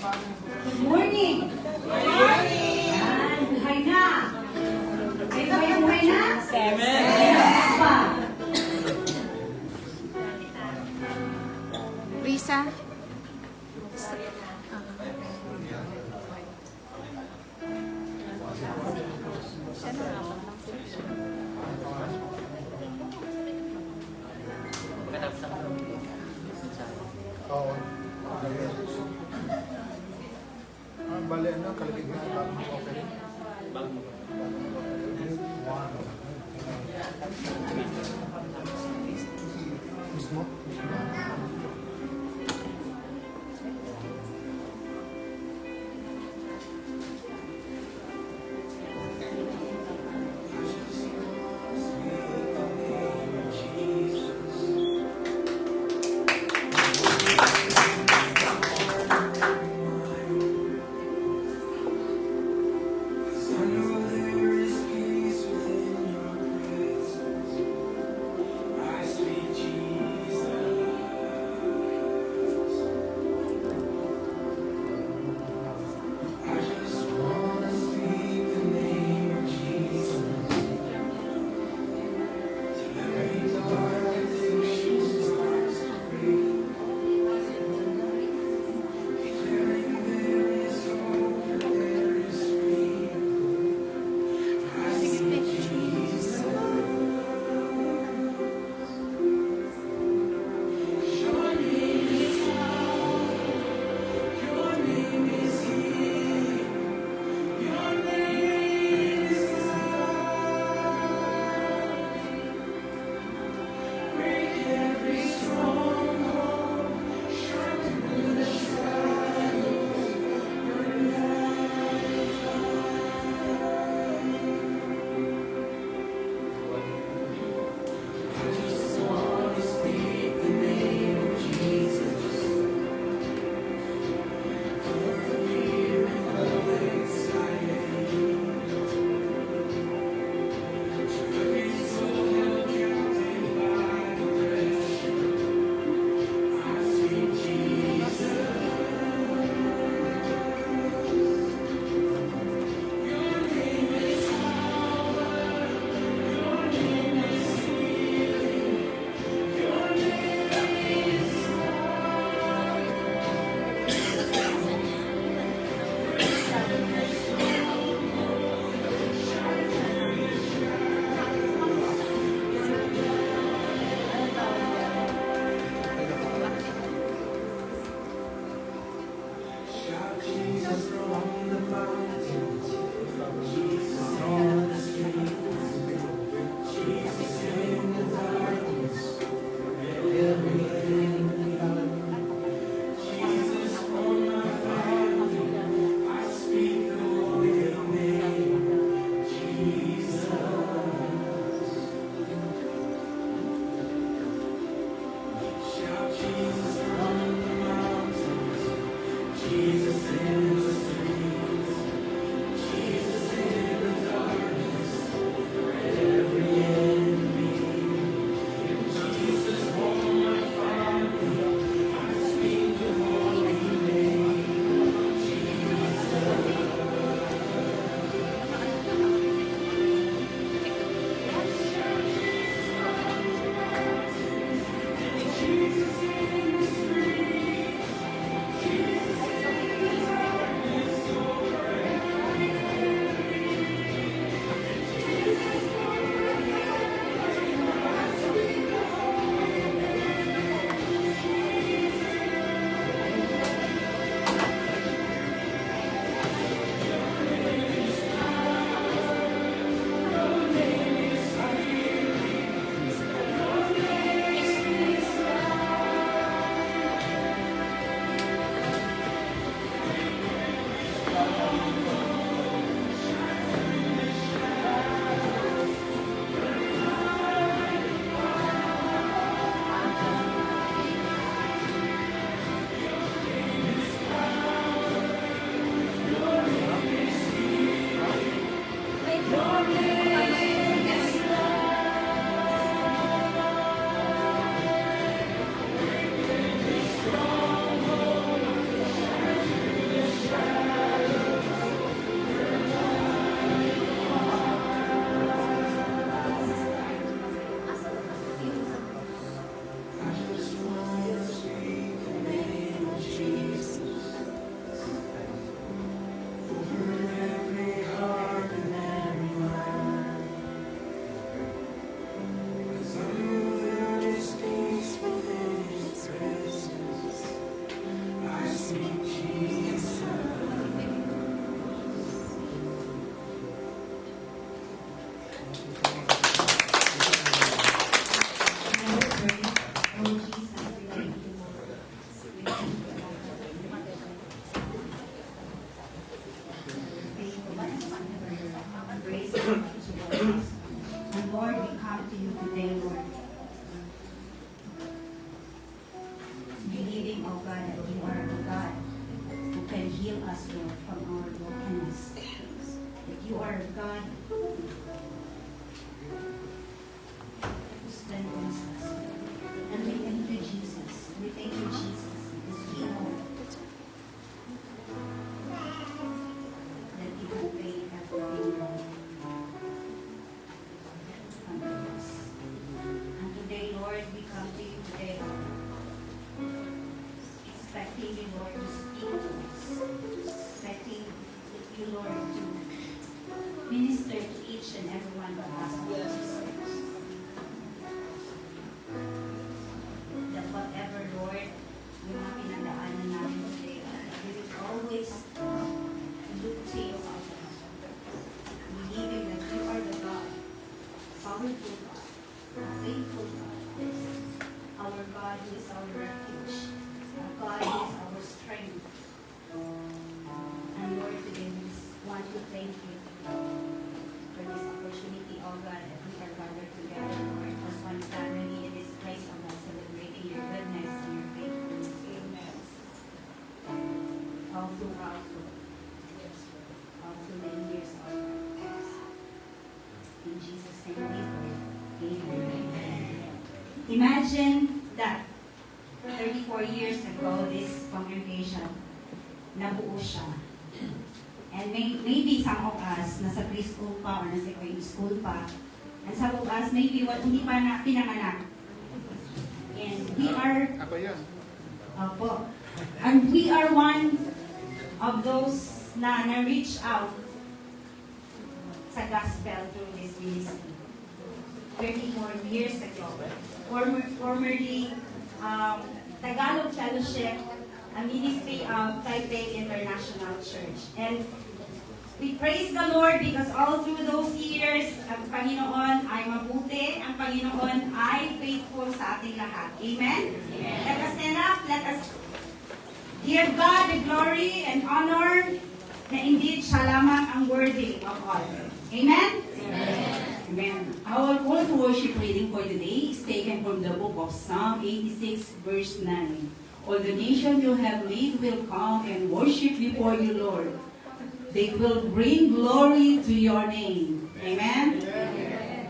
Good morning! Good morning! Yan, buhay na! Ay ba yung buhay na? Amen. Pa. Risa? Oo. Bali, ano, kalagig na bagong opening. Mismo? us, Lord, from our brokenness. That you are God who strengthens us. And we thank you, Jesus. We thank you, Jesus, because we know that you will pay everything wrong under us. And today, Lord, we come to you today, expecting you, Lord, to speak to us, expecting you, Lord, to minister to each and every one of us. That whatever, Lord, yung mga pinagdaanan namin today, we will always look to you, Father. Believing that you are the God, powerful God, faithful God, our God who is our refuge, our God who is our strength. And Lord, today we want to thank you for this opportunity, oh God, that we are gathered together, Lord, as one family in this place, oh God, celebrating your goodness and your faithfulness. Amen. All throughout the years, oh God. In Jesus' name we pray. Amen. Imagine that 34 years ago, this congregation, nabuo siya. And maybe some of us, nasa preschool pa or nasa grade school pa, and some of us, maybe hindi pa na pinanganak. And we are, Ako yan. Opo. And we are one of those na reach out sa gospel through this ministry. 34 years ago. Formerly, Tagalog Fellowship, a ministry of Taipei International Church. And we praise the Lord because all through those years, ang Panginoon ay mabuti, ang Panginoon ay faithful sa ating lahat. Amen? Amen. Let us stand up, let us give God the glory and honor na indeed siya lamang ang worthy of all. Amen? Amen. Amen. Our call to worship reading for today is taken from the book of Psalm 86, verse 9. All the nations you have made will come and worship before you, Lord. They will bring glory to your name. Amen? Amen.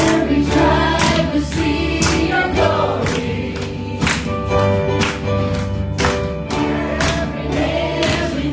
Every tribe will see your glory. Every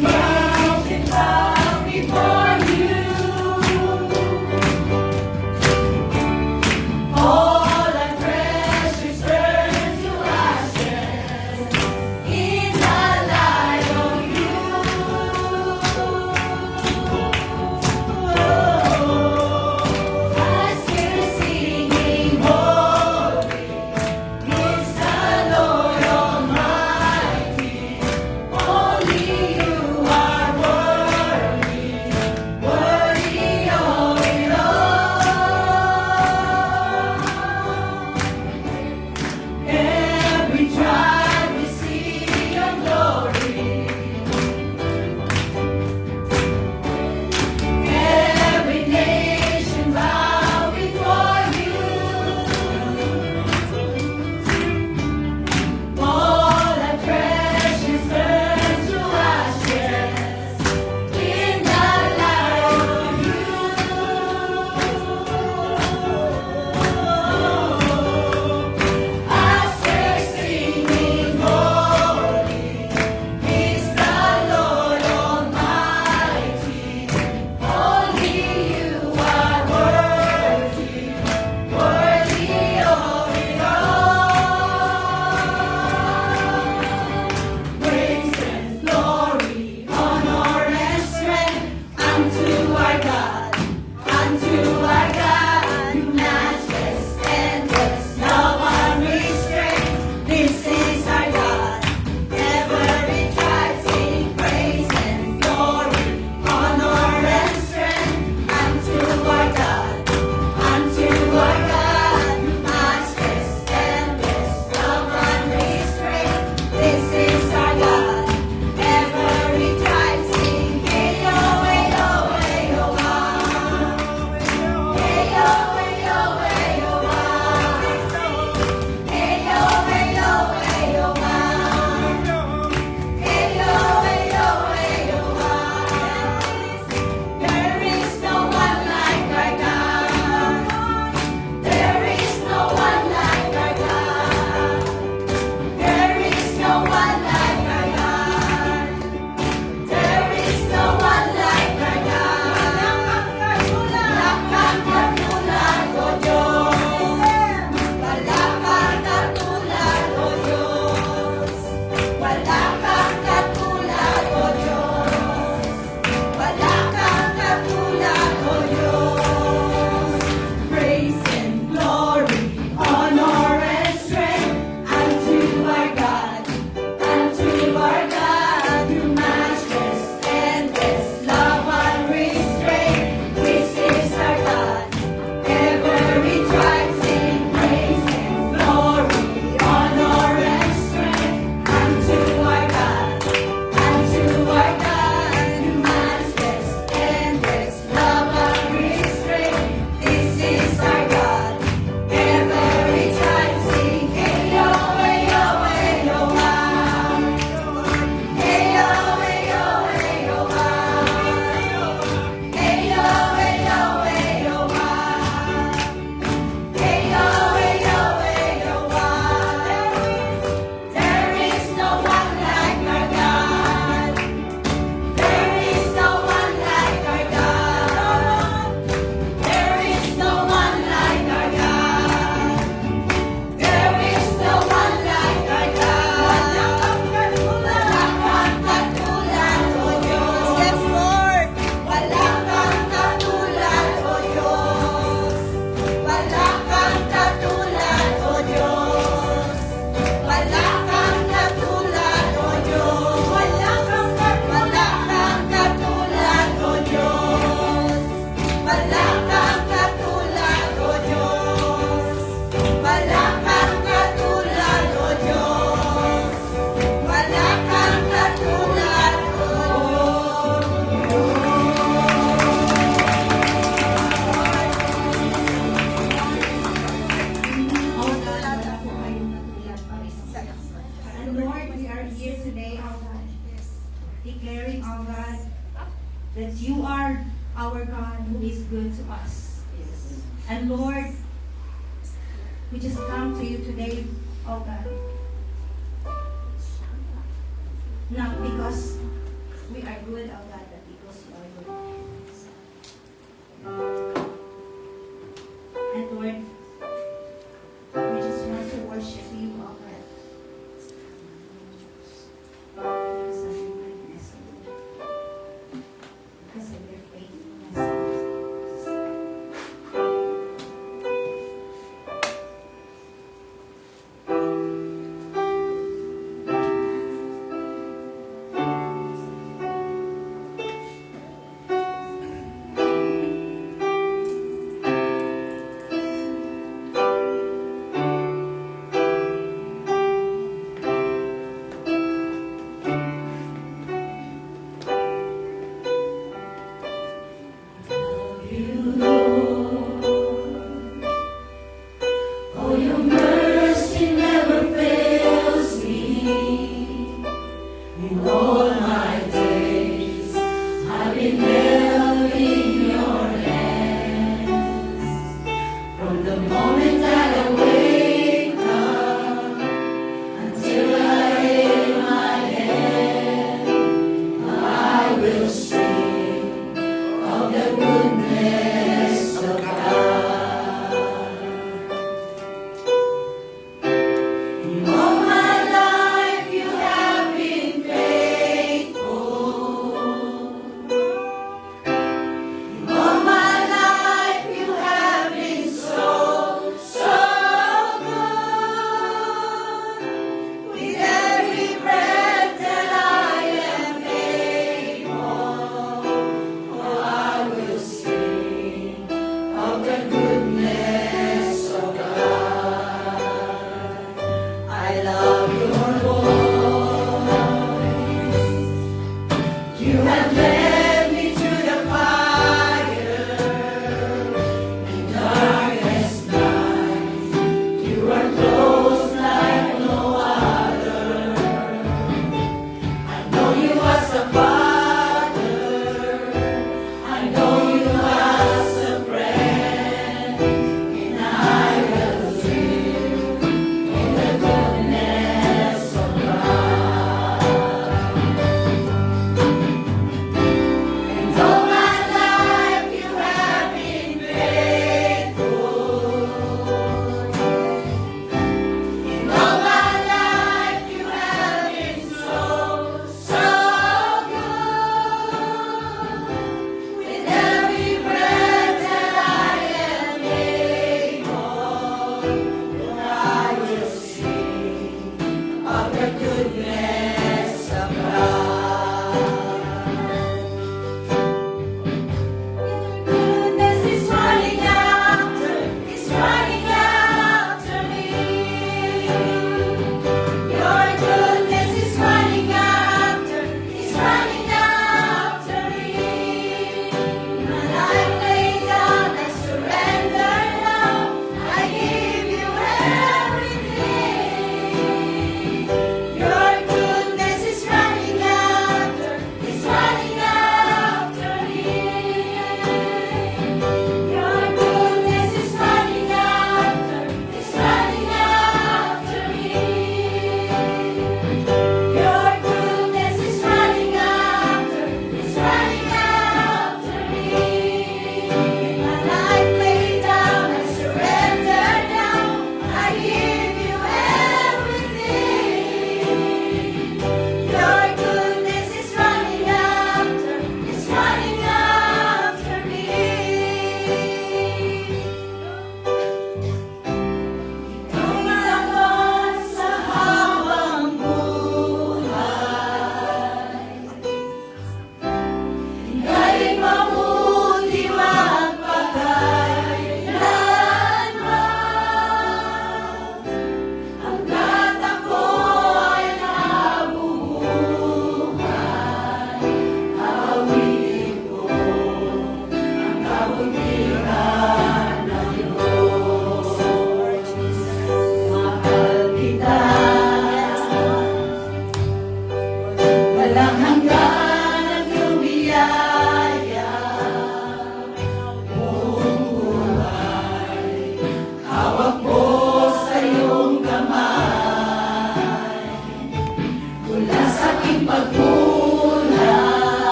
good to us. And Lord, we just come to you today, oh God. Not because we are good, oh God, but because you are good. And Lord, we just want to worship you, oh God. Because of your goodness, oh Lord. Because of your faithfulness.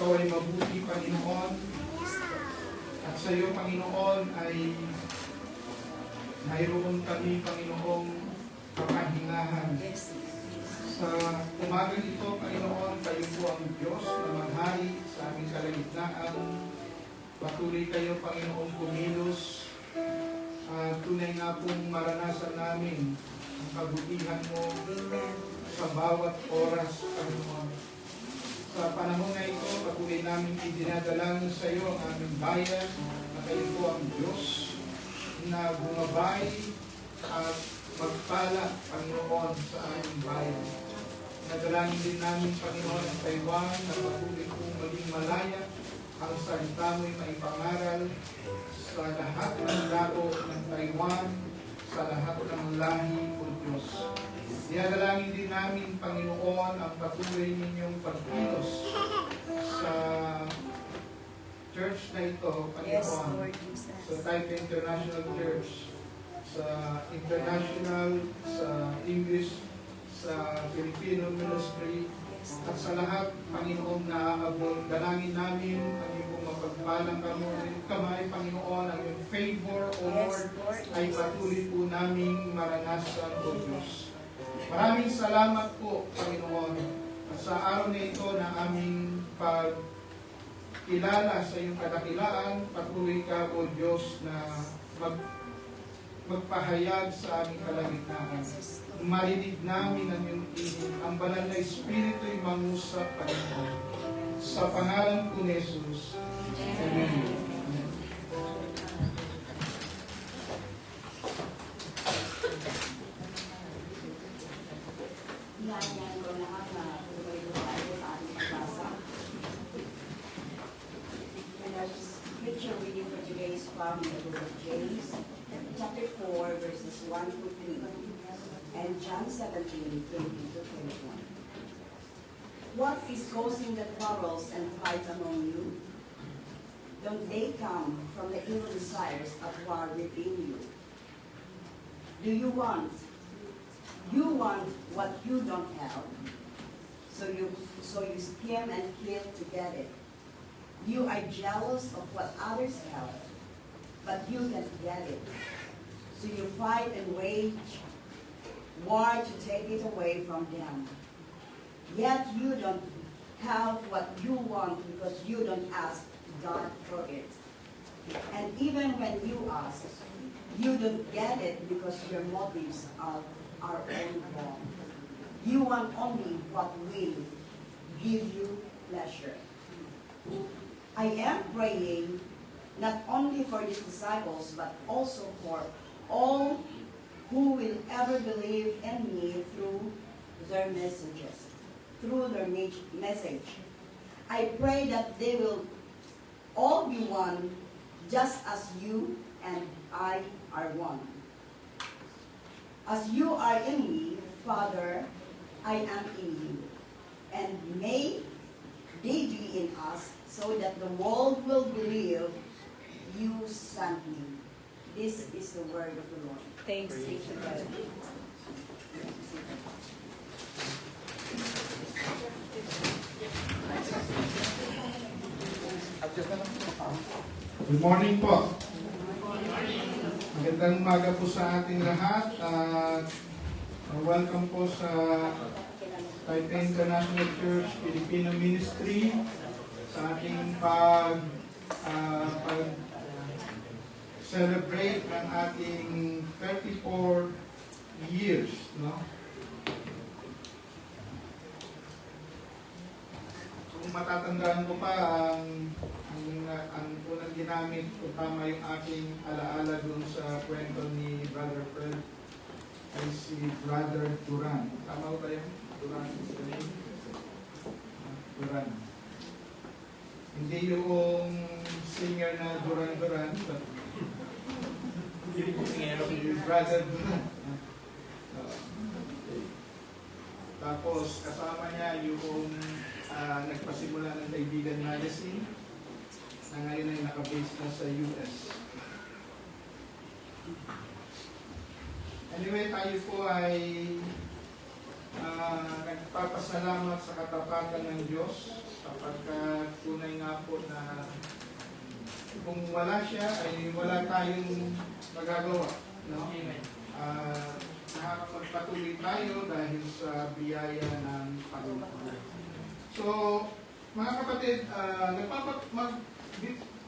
ikaw ay mabuti, Panginoon. At sa iyo, Panginoon, ay mayroon kami, Panginoong, kapahingahan. Sa umagang ito, Panginoon, kayo po ang Diyos na maghari sa aming kalagitnaan. Patuloy kayo, Panginoong, kumilos. Tunay nga pong maranasan namin ang kabutihan mo sa bawat oras, Panginoon. Sa panahon na ito, patuloy namin idinadalangin sa iyo ang aming bayan na kayo po ang Diyos na bumabay at magpala, Panginoon, sa aming bayan. Nadalangin din namin, Panginoon, ang Taiwan na patuloy pong maging malaya ang salita mo'y maipangaral sa lahat ng lago ng Taiwan, sa lahat ng lahi o Diyos. Dinadalangin din namin, Panginoon, ang patuloy ninyong pagkilos sa church na ito, Panginoon, sa Taipei International Church, sa international, sa English, sa Filipino ministry, at sa lahat, Panginoon, na aabot. Dalangin namin ang iyong mapagpalang kamay, Panginoon, ang iyong favor, O Lord, ay patuloy po naming maranasan, O Diyos. Maraming salamat po, Panginoon, at sa araw na ito na aming pagkilala sa iyong kadakilaan, patuloy ka, O Diyos, na magpahayag sa aming kalagitnaan. Marinig namin ang iyong tinig. Ang banal na Espiritu'y mangusap, Panginoon. Sa pangalan ko ni Jesus. Amen. Iyan ko lahat na tuloy tayo sa ating pagbasa. And our scripture reading for today is found in the book of James, chapter 4, verses 1 to 3, and John 17, 20 to 21. What is causing the quarrels and fight among you? Don't they come from the evil desires of war within you? Do you want what you don't have, so you scheme and kill to get it. You are jealous of what others have, but you can't get it. So you fight and wage war to take it away from them. Yet you don't have what you want because you don't ask God for it. And even when you ask, you don't get it because your motives are all wrong. You want only what will give you pleasure. I am praying not only for these disciples, but also for all who will ever believe in me through their message. I pray that they will all be one, just as you and I are one. As you are in me, Father, I am in you. And may they be in us, so that the world will believe you sent me. This is the word of the Lord. Thanks be to God. Good morning po. Magandang umaga po sa ating lahat. Welcome po sa Taipei International Church Filipino Ministry sa ating celebrate ng ating 34 years, no? Kung matatandaan ko pa, ang unang ginamit ko, tama yung aking alaala dun sa kwento ni Brother Fred, ay si Brother Duran. Tama ko tayo? Duran is the name? Duran. Hindi yung singer na Duran Duran, but si Brother Duran. Tapos kasama niya yung nagpasimula ng Kaibigan Magazine na ngayon ay nakabase na sa US. Anyway, tayo po ay nagpapasalamat sa katapatan ng Diyos kapag tunay nga po na kung wala siya ay wala tayong magagawa. No? Nakakapagpatuloy tayo dahil sa biyaya ng Panginoon. So, mga kapatid,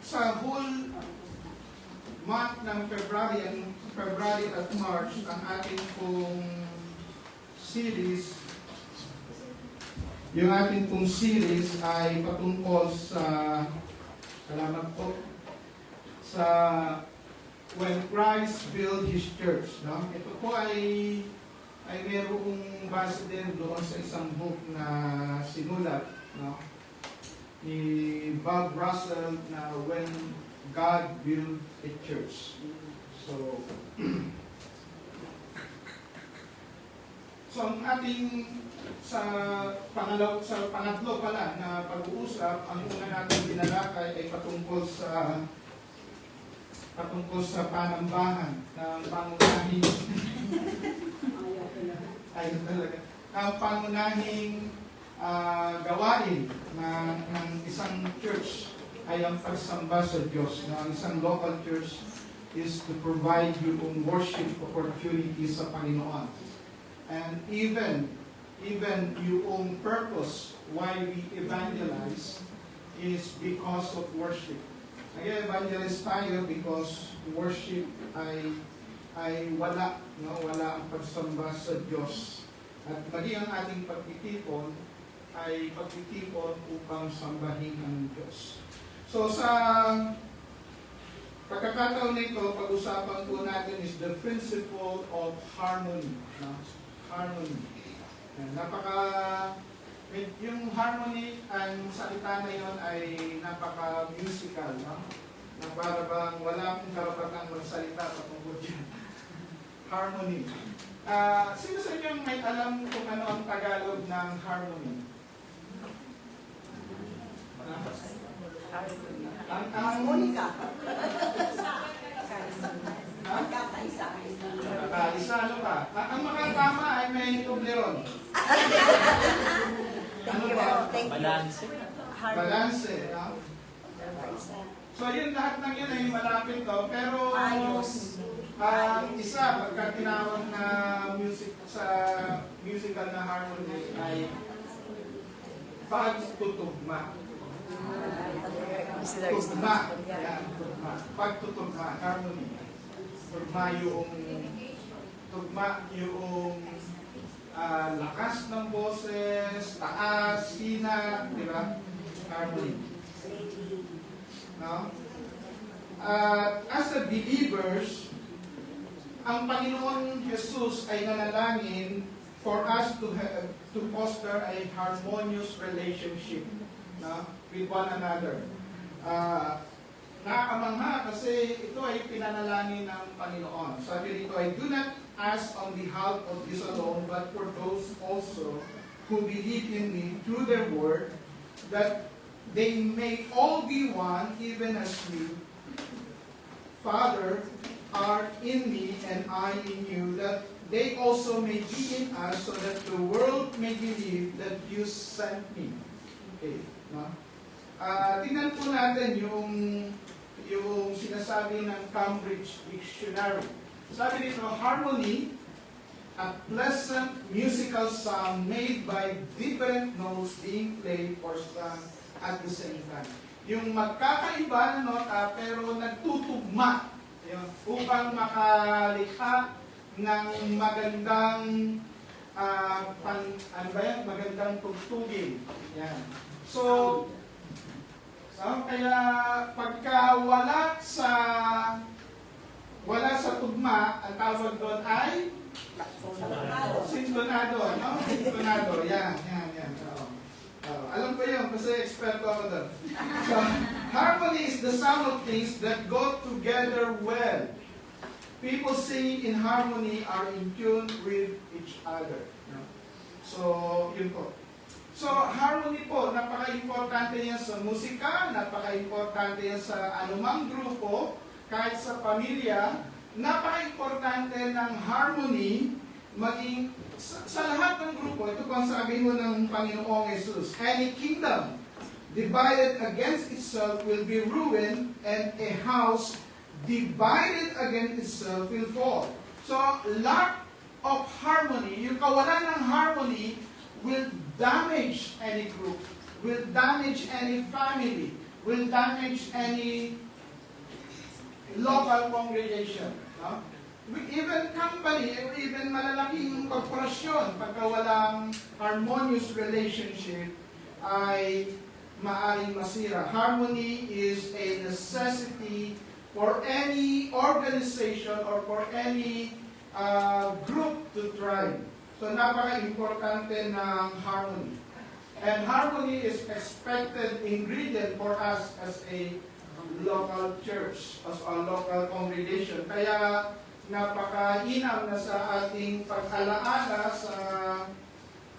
sa whole month ng February at March, ang ating pong series, yung ating pong series ay patungkol sa, salamat po, sa When Christ Built His Church. No? Ito po ay mayroong base din doon sa isang book na sinulat, no? Ni Bob Russell na When God Built a Church. So, ang ating sa pangatlo pala na pag-uusap, ang una natin dinalakay ay patungkol sa panambahan ng pangunahing ang pangunahing gawain ng isang church ay ang pagsamba sa Diyos. Ang isang local church is to provide yung worship opportunity sa Panginoon. And even yung purpose why we evangelize is because of worship. Nag-evangelize tayo because worship ay wala ang pagsamba sa Diyos. At maging ang ating pagtitipon ay pagtitipon upang sambahin ang Diyos. So sa pagkakataon nito, pag-usapan po natin is the principle of harmony. Harmony. Yung harmony, ang salita na yun ay napaka-musical, no? Na para bang wala akong karapatang magsalita patungkol dyan. Harmony. Sino sa inyo may alam kung ano ang Tagalog ng harmony? Ang Harmonika. Isa, ano ka? Ang makatama ay may tubleron. Ano ba? Balance. Balanse. No? So yun, lahat ng yun ay malapit to. Pero isa, pagka tinawag na music sa musical na harmony ay pagtutugma. Tugma. Yan, tugma. Pagtutugma, harmony. Tugma yung lakas ng boses, taas, hina, di ba? Harmony. No? As a believers, ang Panginoon Jesus ay nanalangin for us to foster a harmonious relationship, no, with one another. Nakakamangha kasi ito ay pinanalangin ng Panginoon. Sabi dito ay, do not ask on behalf of this alone, but for those also who believe in me through their word, that they may all be one, even as you, Father, are in me and I in you, that they also may be in us, so that the world may believe that you sent me. Okay, no? Tingnan po natin yung sinasabi ng Cambridge Dictionary. Sabi dito, harmony, a pleasant musical sound made by different notes being played or sung at the same time. Yung magkakaiba na nota pero nagtutugma upang makalikha ng magandang magandang tugtugin. Yan. So, kaya pagka wala sa tugma, ang tawag doon ay sintonado, no? Sintonado, yan. Alam ko yun kasi experto ako doon. So, harmony is the sum of things that go together well. People singing in harmony are in tune with each other. No? So, yun po. So, harmony po, napaka-importante yan sa musika, napaka-importante yan sa anumang grupo, kahit sa pamilya. Napaka-importante ng harmony maging sa lahat ng grupo, ito pang sabi mo ng Panginoong Jesus, any kingdom divided against itself will be ruined, and a house divided against itself will fall. So, lack of harmony, yung kawalan ng harmony will damage any group, will damage any family, will damage any local congregation. No? Even company, even malalaking korporasyon, pagka walang harmonious relationship, ay maaring masira. Harmony is a necessity for any organization or for any group to thrive. So napaka-importante ng harmony. And harmony is expected ingredient for us as a local church, as a local congregation. Kaya napakainam na sa ating pag-alaala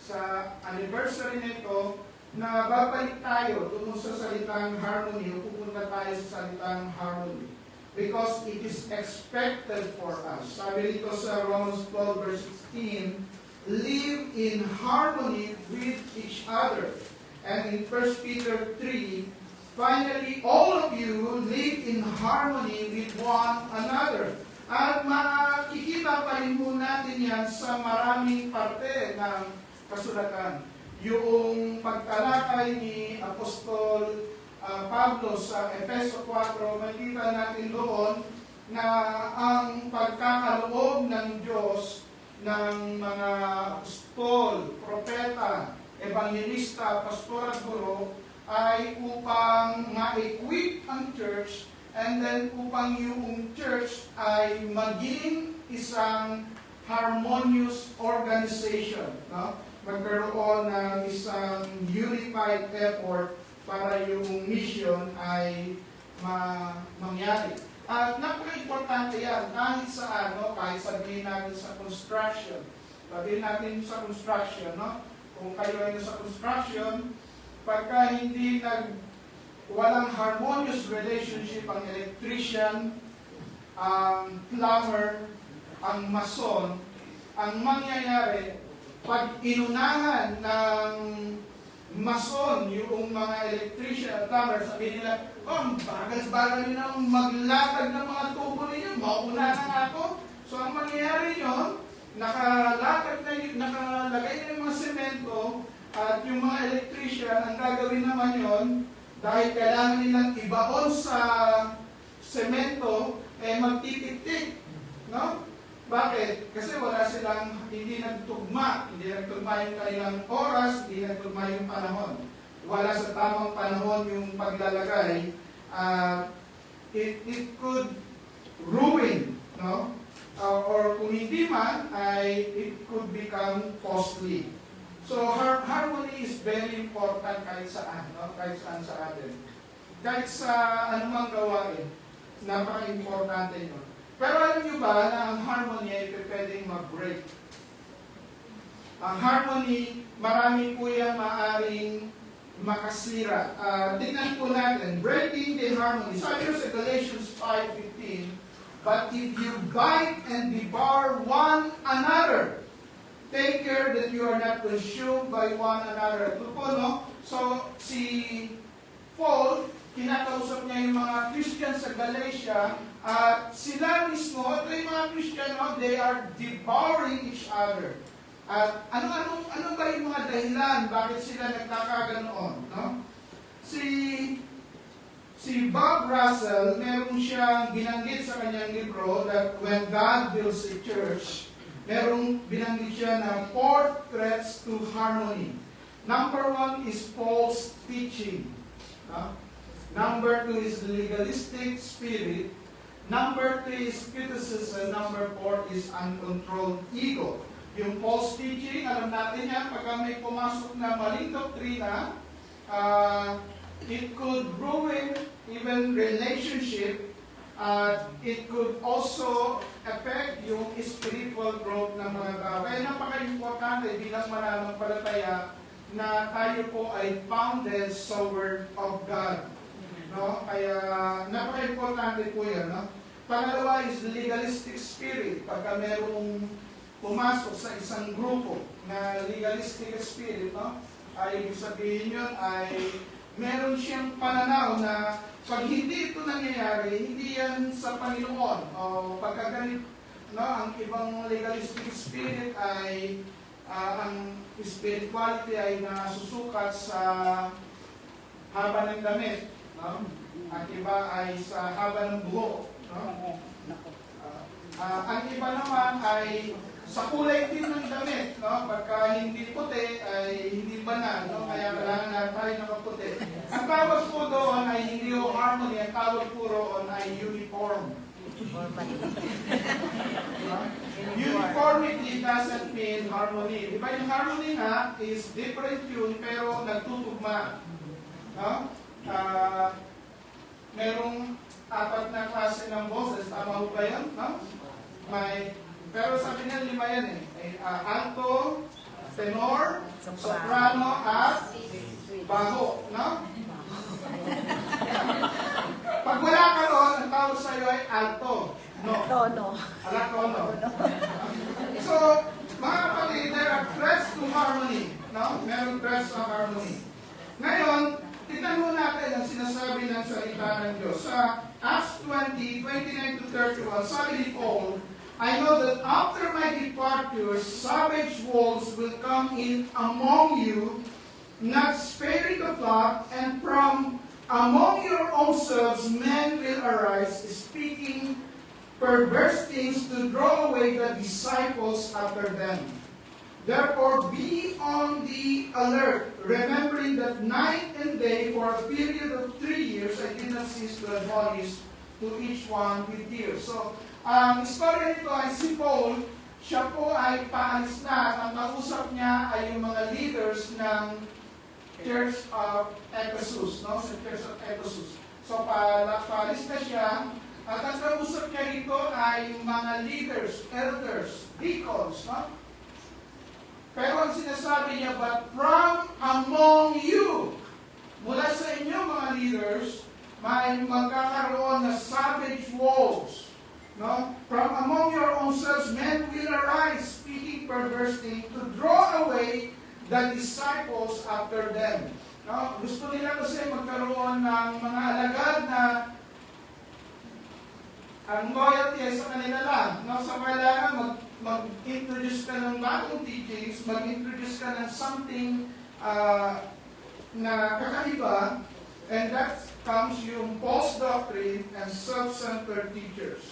sa anniversary nito na babalik tayo tungo sa salitang harmony o pupunta tayo sa salitang harmony. Because it is expected for us. Sabi dito sa Romans 12 verse 16, live in harmony with each other. And in 1 Peter 3, finally, all of you live in harmony with one another. At makikita pa rin po natin yan sa maraming parte ng kasulatan. Yung pagtalakay ni Apostol Pablo sa Efeso 4, makikita natin doon na ang pagkakaloob ng Diyos ng mga apostol, propeta, evangelista, pastor at guro ay upang ma-equip ang church, and then upang yung church ay maging isang harmonious organization. No? Magkaroon ng isang unified effort para yung mission ay mangyari. At napaka-importante yan kahit sa kahit sabihin natin sa construction. Sabihin natin sa construction, no? Kung kayo ay sa construction, pagka hindi walang harmonious relationship ang electrician, ang plumber, ang mason, ang mangyayari, pag inunahan ng mason yung mga electrician at plumber, sabihin nila, ang bagal-bagal nyo nang maglatag ng mga tubo ninyo, mauna na ako. So ang mangyayari nyo, nakalagay na yung mga semento, at yung mga electrician, ang gagawin naman yon, dahil kailangan nilang ibaon sa semento, magtitik-tik. No? Bakit? Kasi wala silang, hindi nagtugma yung kanilang oras, hindi nagtugma yung panahon. Wala sa tamang panahon yung paglalagay, it could ruin, no? Or kung hindi man, it could become costly. So harmony is very important kahit saan, no? Kahit saan sa atin. Kahit sa anumang gawain, napaka-importante yun. Pero alam nyo ba na ang harmony ay pwedeng mag-break? Ang harmony, marami po yan maaaring makasira. Tingnan po natin, breaking the harmony. Sabi sa Galatians 5:15, but if you bite and devour one another, take care that you are not consumed by one another. Ito po, no? So, si Paul, kinakausap niya yung mga Christian sa Galatia, at sila mismo, ito yung mga Christian, no? They are devouring each other. At ano ba yung mga dahilan bakit sila nagkakaganoon, no? Si Bob Russell, meron siyang binanggit sa kanyang libro that when God builds a church, merong binanggit siya na 4 threats to harmony. Number 1 is false teaching. No? Number 2 is legalistic spirit. Number 3 is criticism. Number 4 is uncontrolled ego. Yung false teaching, alam natin yan, pagka may pumasok na maling doktrina, it could ruin even relationship. It could also affect yung spiritual growth ng mga tao. Kaya napaka-importante bilang mananampalataya na tayo po ay founded sa Word of God. No? Kaya napaka-importante po yan. No? Pangalawa is legalistic spirit. Pagka merong pumasok sa isang grupo na legalistic spirit, no? Ay ibig sabihin yun ay meron siyang pananaw na pag hindi ito nangyayari, hindi yan sa Panginoon. O pagkaganit, no, ang ibang legalistic spirit ay ang spirituality ay nasusukat sa haba ng damit, no? Ang iba ay sa haba ng buhok, no? Ang iba naman ay sa kulay din ng damit, no? Pagka hindi puti ay hindi banal, no? Kaya kailangan na tayo nakaputi. Ang tawag po doon ay hindi o harmony, ang tawag po roon ay uniform. Uniformity doesn't mean harmony. Di ba yung harmony nga is different tune pero nagtutugma. No? Merong 4 na klase ng boses. Tama ho ba yun? No? Pero sabi niya 5 yan eh. Alto, tenor, soprano, at baho. No? Pag wala ka ron, ang tawag sa iyo ay alto. No. Tono. Ala tono. So, mga kapatid, there are threats to harmony. No? Meron threats to harmony. Ngayon, tignan mo natin ang sinasabi ng salita ng Diyos. Sa Acts 20, 29 to 31, sabi ni Paul, I know that after my departure, savage wolves will come in among you, not sparing the flock, and from among your own selves men will arise, speaking perverse things to draw away the disciples after them. Therefore, be on the alert, remembering that night and day for a period of 3 years I did not cease to admonish to each one with tears. So, ang istorya nito ay si Paul, siya po ay paalis na. Ang kausap niya ay yung mga leaders ng Church of Ephesus, no? Sa Church of Ephesus. So, paalis na siya. At ang kausap niya rito ay yung mga leaders, elders, deacons, no? Pero ang sinasabi niya, but from among you, mula sa inyo mga leaders, may magkakaroon na savage wolves. No? From among your own selves, men will arise, speaking perverse things, to draw away the disciples after them. No? Gusto nila kasi magkaroon ng mga alagad na ang loyalty ay sa kanila lang. No? Sa kailangan mag-introduce ka ng bagong teachings, mag-introduce ka ng something na kakaiba, and that comes yung false doctrine and self-centered teachers.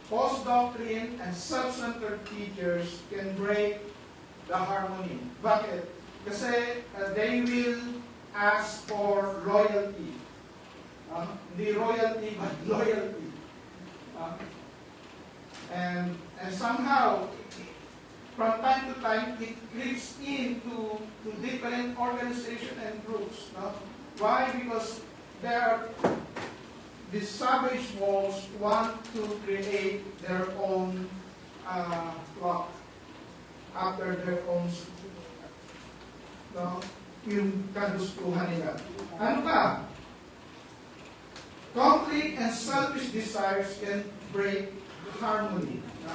False doctrine and self-centered teachers can break the harmony. Bakit? Kasi they will ask for loyalty. Hindi royalty, but loyalty. And somehow, from time to time, it creeps into different organizations and groups. No? Why? Because the savage wolves want to create their own flock after their own, no? Yung kagustuhan nila. Ano ka? Conflict and selfish desires can break harmony. No?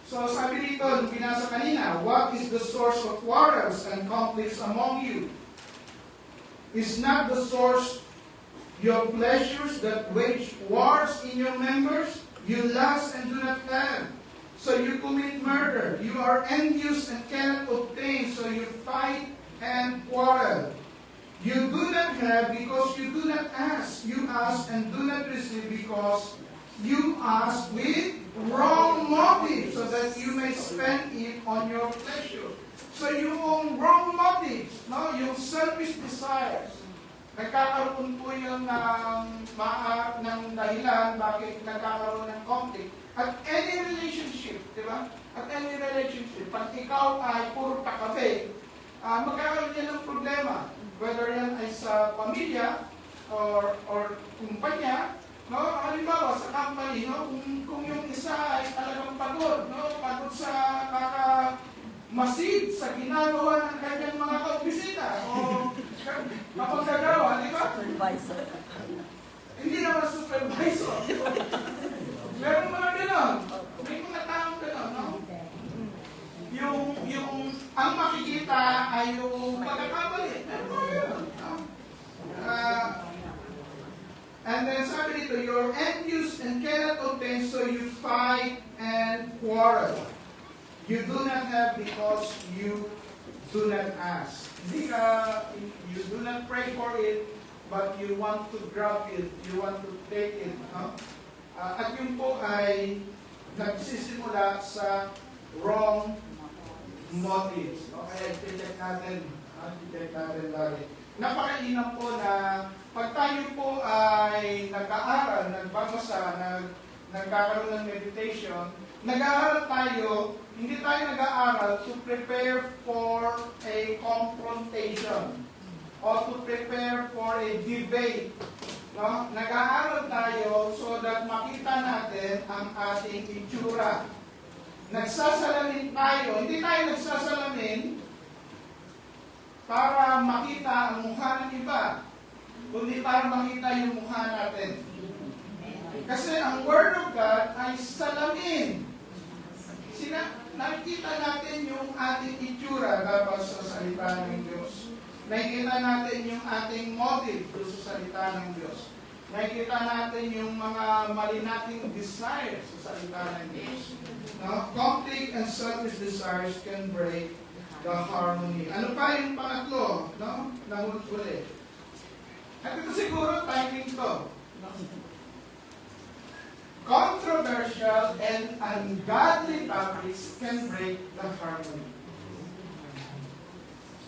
So sabi dito, nung binasa kanina, what is the source of quarrels and conflicts among you? Is not the source your pleasures that wage wars in your members? You lust and do not have, so you commit murder. You are envious and cannot obtain, so you fight and quarrel. You do not have because you do not ask. You ask and do not receive because you ask with wrong motives, so that you may spend it on your pleasure. So yung wrong motives, no? Yung selfish desires. Nagkakaroon po yun ng dahilan bakit nagkakaroon ng conflict. At any relationship, di ba? At any relationship, pag ikaw ay puro kakape, magkakaroon yan ng problema. Whether yan ay sa pamilya or kumpanya, no? Halimbawa sa company, no? Kung yung isa ay talagang pagod, no? Pagod sa masid sa ginagawa ng kanyang mga kaopisina o kapag-gagawa, di ba? Supervisor. Hindi naman supervisor. Meron mga gano'n. May mga taong gano'n, no? kita ay yung pagkakamali. Ano yun? No? And then sabi dito, you're envious and cannot obtain, so you fight and quarrel. You do not have because you do not ask. Hindi ka, you do not pray for it, but you want to grab it, you want to take it. No? At yun po ay nagsisimula sa wrong motives. No? Kaya i-check natin lagi. Napakainam po na pag tayo po ay nag-aaral, nagbabasa, nagkakaroon ng meditation, nag-aaral tayo, hindi tayo nag-aaral to prepare for a confrontation or to prepare for a debate. No? Nag-aaral tayo so that makita natin ang ating itsura. Nagsasalamin tayo, hindi tayo nagsasalamin para makita ang mukha ng iba, kundi para makita yung mukha natin. Kasi ang Word of God ay salamin. Nakikita natin yung ating itsura dapat sa salita ng Diyos. Nakikita natin yung ating motive sa salita ng Diyos. Nakikita natin yung mga mali nating desires sa salita ng Diyos. No? Conflict and selfish desires can break the harmony. Ano pa yung pangatlo? No? Nahuli. At ito siguro timing to. No? Controversial and ungodly topics can break the harmony.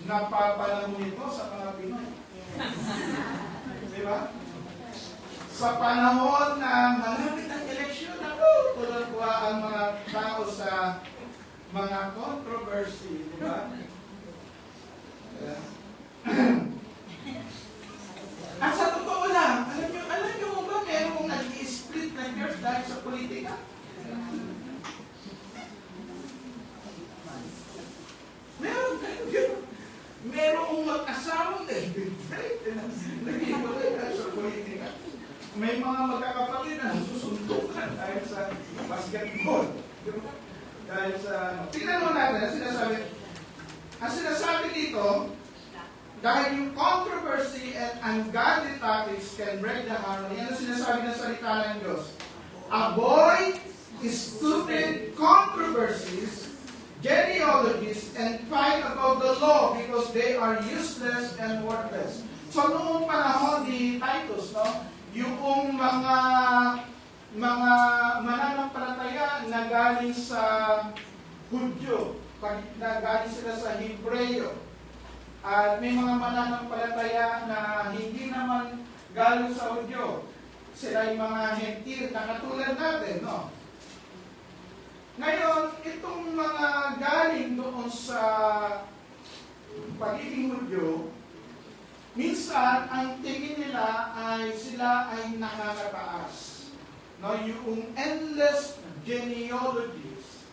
Napapanahon ito sa mga Pinoy. Di ba? Sa panahon na malapit ang eleksyon, tulad ko ang mga tao sa mga controversy, di ba? At sa totoo lang, alam nyo ba merong nag-i-split na church dahil sa politika? Merong mag-asawang nag-iwalay dahil sa politika. May mga magkakapatid na susuntukan dahil sa basketball. Dahil sa... Tingnan mo natin, ang sinasabi dito, dahil yung controversy and ungodly topics can break the harmony. Ano sinasabi ng salita ng Diyos? Avoid stupid controversies, genealogies, and fight about the law because they are useless and worthless. So noong panahon ni Titus, no, yung mga mananampalataya na galing sa Hudyo, na galing sila sa Hebreo, at may mga mananampalataya na hindi naman galing sa Hudyo. Sila yung mga hentil na katulad natin, no? Ngayon, itong mga galing doon sa pagiging Hudyo, minsan, ang tingin nila ay sila ay nakakataas. No, yung endless genealogies.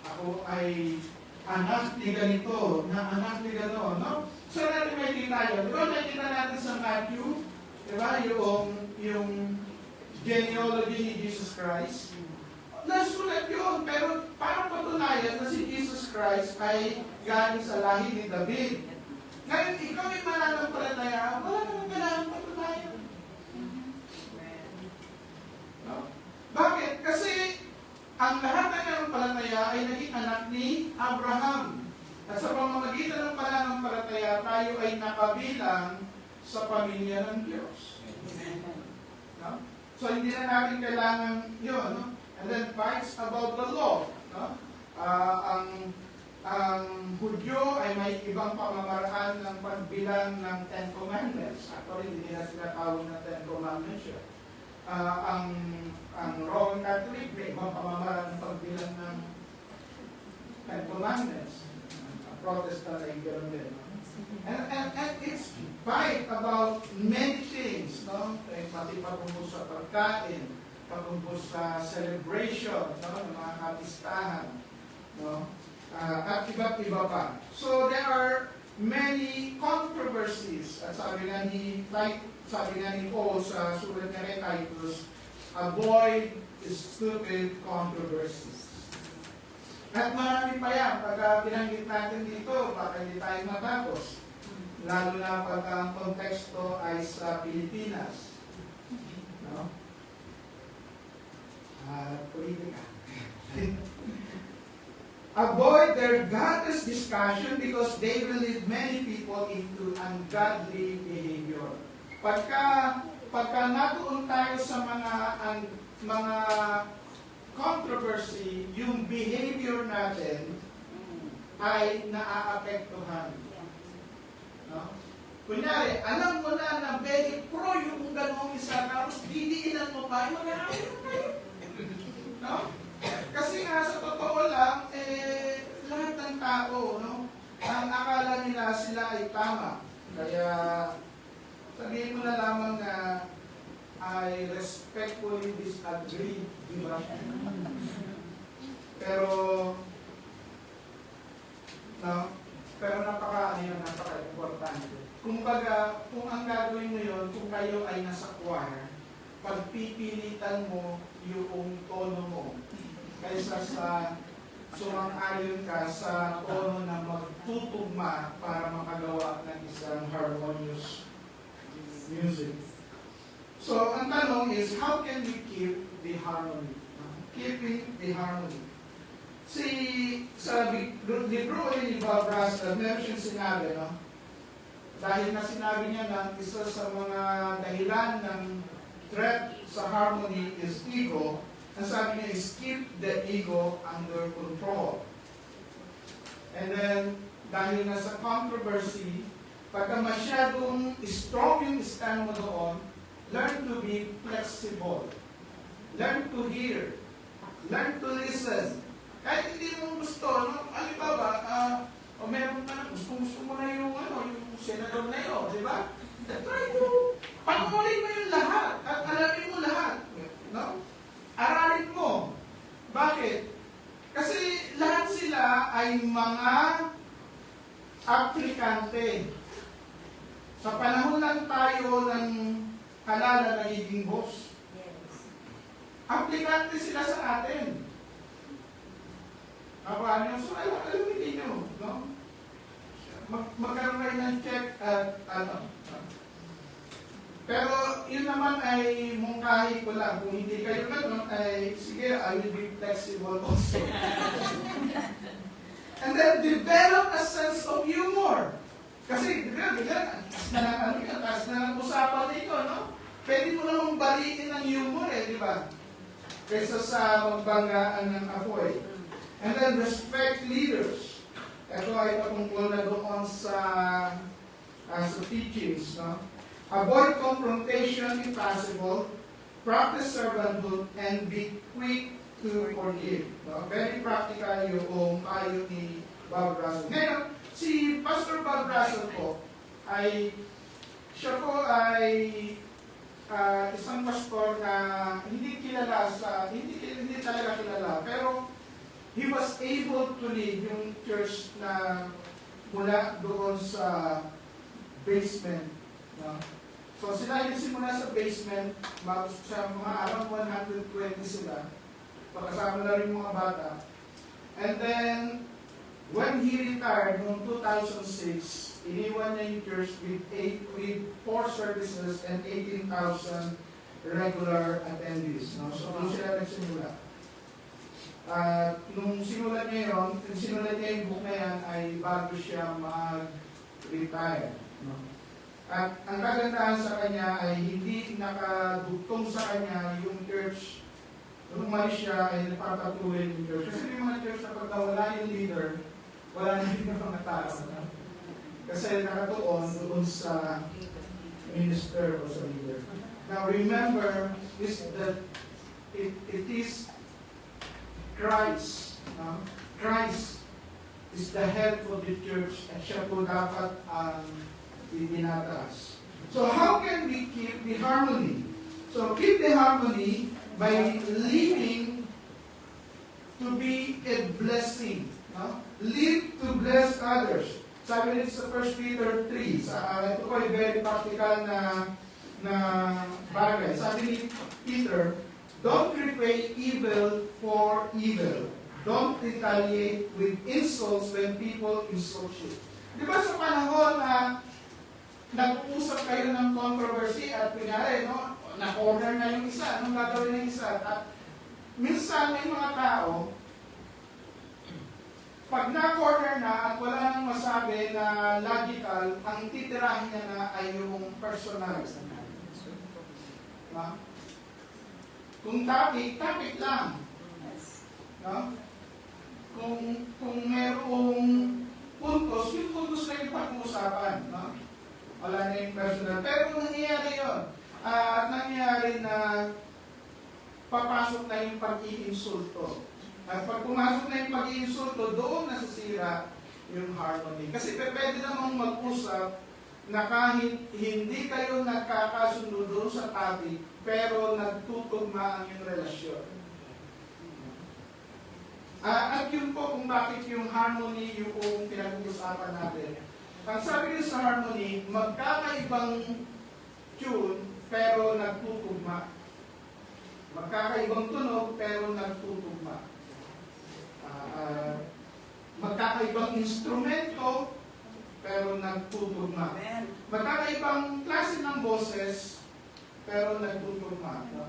Ako ay anak ni ganito, na anak ni gano'n, no? So, natin may tayo. Di ba, nakita natin sa Matthew, di ba, yung genealogy ni Jesus Christ? Nasulat yun, pero parang patunayan na si Jesus Christ ay galing sa lahi ni David. Ngayon, ikaw ay mananampalataya, wala naman kailangan patunayan. No? Bakit? Kasi ang lahat ng mananampalataya ay naging anak ni Abraham. At sa pamamagitan ng pananampalataya, tayo ay nakabilang sa pamilya ng Diyos. No? So, hindi na natin kailangan yun. No? And then, fights about the law. No? Ang Hudyo ay may ibang pamamaraan ng pagbilang ng Ten Commandments. Actually, hindi nila sinatawag na Ten Commandments yun. Ang Roman Catholic may ibang pamamaraan ng pagbilang ng Ten Commandments. Ang Protestant ay gano'n din. And it's fight about many things, no? Pati patungkol sa pagkain, patungkol sa celebration, no? Ng mga kapistahan, no? At iba't iba pa. So there are many controversies. At sabi nga ni Paul sa sulat niya kay Titus, avoid stupid controversies. At marami pa yan, pagka pinanggit natin dito, baka hindi tayo matapos. Lalo na pagka ang konteksto ay sa Pilipinas. No? Politika. Avoid their godless discussion because they will lead many people into ungodly behavior. Pagka natuon tayo sa mga controversy, yung behavior natin ay naaapektuhan. No? Kunyari, alam mo na very pro yung ganong isa, tapos didiinan mo pa, mag-aaway na tayo. No? Kasi nga sa totoo lang, lahat ng tao, no, ang akala nila sila ay tama. Kaya sabihin mo na lamang na I respectfully disagree, di ba? Pero napaka-importante. Kumbaga, kung ang gagawin mo yun, kung kayo ay nasa choir, pagpipilitan mo yung tono mo kaysa sa sumang-ayon ka sa tono na magtutugma para makagawa ng isang harmonious music. So, ang tanong is, how can we keep the harmony? Keeping the harmony. Sa libro ni Bob Russell, meron siyang sinabi, no? Dahil na sinabi niya na isa sa mga dahilan ng threat sa harmony is ego, ang sabi niya is keep the ego under control. And then, dahil na sa controversy, pagka masyadong strong yung stand mo doon, learn to be flexible. Learn to hear. Learn to listen. Kahit hindi mo gusto, no? Halimbawa, o meron ka na, gusto mo na yung senador na yun, di ba? Try to, pangunin mo yung lahat, at alamin mo lahat. No? Aralin mo. Bakit? Kasi lahat sila ay mga aplikante. Sa panahon lang tayo ng halala nagiging boss. Aplikante sila sa atin. Paano? So, alamin nyo, no? Magkaroon kayo ng check at ano. Pero yun naman ay mungkahi ko lang. Kung hindi kayo ganun, ay sige, I will be flexible also. And then develop a sense of humor. Kasi, taas na ng usapan dito, no? Pwede mo namang baliin ng humor di ba? Kaysa sa magbanggaan ng apoy. And then respect leaders. Ito ay patungkol na doon sa teachings, no? Avoid confrontation if possible, practice servanthood, and be quick to forgive. No? Very practical yung payo ni Bob Russell. Ngayon, si Pastor Bob Russell po, siya po ay isang pastor na hindi talaga kilala, pero he was able to lead yung church na mula doon sa basement. No? So sila yung simula sa basement, sa mga around 120 sila, pagkasama na rin mga bata. And then, when he retired noong 2006, iniwan niya yung church with 4 services and 18,000 regular attendees. No? So doon sila nagsimula. Nung sinulat niya yung book na yan ay bago siya mag-retire. No? At ang kagandahan sa kanya ay hindi nakadugtong sa kanya yung church. Nung umalis siya ay napapatuloy yung church. Kasi may mga church na pagka wala yung leader, wala na yung mga tao. No? Kasi nakatuon doon sa minister o sa leader. Now remember, it is Christ. No? Christ is the head of the church at siya po dapat ang itinataas. So how can we keep the harmony? So keep the harmony by living to be a blessing. No? Live to bless others. Sabi rin sa 1 Peter 3, ito ko ay very practical na bagay. Sabi ni Peter, don't repay evil for evil. Don't retaliate retaliate with insults when people insult you. Di ba sa panahon na nag-uusap kayo ng controversy at kunyari, no, na-corner na yung isa, anong gagawin ng isa? At minsan may mga tao, pag na-corner na at wala nang masabi na logical, ang titirahin niya na ay yung personal. No? Kung topic lang. No? Kung merong puntos, yung puntos na yung pag-uusapan. No? Wala na yung personal. Pero kung nangyayari yun, nangyayari na papasok na yung pag-iinsulto. At pag pumasok na yung pag-iinsulto, doon nasisira yung harmony. Kasi pwede namang mag-usap na kahit hindi kayo nagkakasundo doon sa topic, pero nagtutugma ang yung relasyon. At yun po kung bakit yung harmony yung pinag-uusapan natin. Ang sabi niyo sa harmony, magkakaibang tune pero nagtutugma. Magkakaibang tunog pero nagtutugma. Magkakaibang instrumento pero nagtutugma. Magkakaibang klase ng boses pero nagtutugma. No?